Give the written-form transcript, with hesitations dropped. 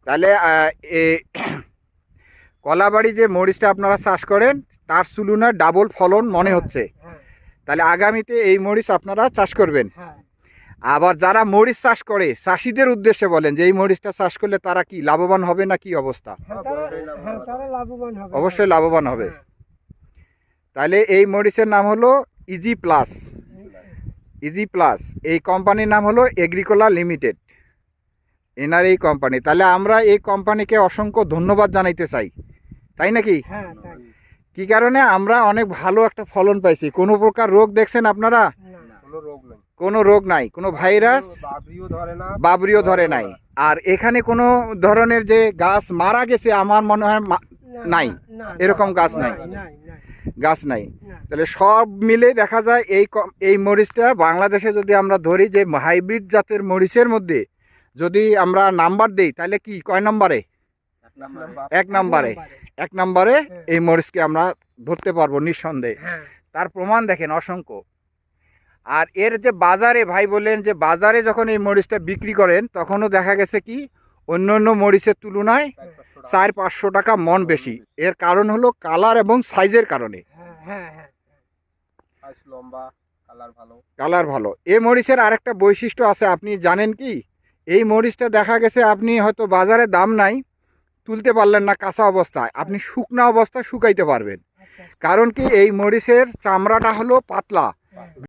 তাহলে কলাবাড়ি যে মরিচটা আপনারা চাষ করেন তার তুলনায় ডাবল ফলন মনে হচ্ছে। হ্যাঁ তাহলে আগামীতে এই মরিচ আপনারা চাষ করবেন। হ্যাঁ। আবার যারা মরিচ চাষ করে চাষিদের উদ্দেশ্যে বলেন যে এই মরিচটা চাষ করলে তারা কি লাভবান হবে না কি অবস্থা? তারা লাভবান হবে, অবশ্যই লাভবান হবে। হ্যাঁ। তাহলে এই মরিচের নাম হলো ইজি প্লাস। ইজি প্লাস এই কোম্পানির নাম হলো এগ্রিকোলা লিমিটেড, এনার এই কোম্পানি। তাহলে আমরা এই কোম্পানিকে অসংখ্য ধন্যবাদ জানাইতে চাই, তাই নাকি? হ্যাঁ তাই। কি কারণে? আমরা অনেক ভালো একটা ফলন পাইছি। কোনো প্রকার রোগ দেখছেন আপনারা? কোনো রোগ নাই, কোনো ভাইরাস বাবরিও ধরে নাই। আর এখানে কোনো ধরনের যে গাছ মারা গেছে আমার মনে হয় নাই, এরকম গাছ নাই, গাছ নাই। তাহলে সব মিলে দেখা যায় এই মরিচটা বাংলাদেশে যদি আমরা ধরি যে হাইব্রিড জাতের মরিচের মধ্যে যদি আমরা নাম্বার দেই তাহলে কি কয় নম্বরে? এক নম্বরে এই মরিচকে আমরা ধরতে পারবো নিঃসন্দেহে। তার প্রমাণ দেখেন অসংখ্য। আর এর যে বাজারে ভাই বললেন যে বাজারে যখন এই মরিচটা বিক্রি করেন তখনও দেখা গেছে কি অন্য অন্য মরিচের তুলনায় 400-500 টাকা মন বেশি। এর কারণ হলো কালার এবং সাইজের কারণে। কালার ভালো। এই মরিচের আরেকটা বৈশিষ্ট্য আছে, আপনি জানেন কি? এই মরিচটা দেখা গেছে আপনি হয়তো বাজারে দাম নাই, তুলতে পারলেন না কাঁচা অবস্থায়, আপনি শুকনা অবস্থায় শুকাইতে পারবেন। কারণ কি এই মরিচের চামড়াটা হলো পাতলা,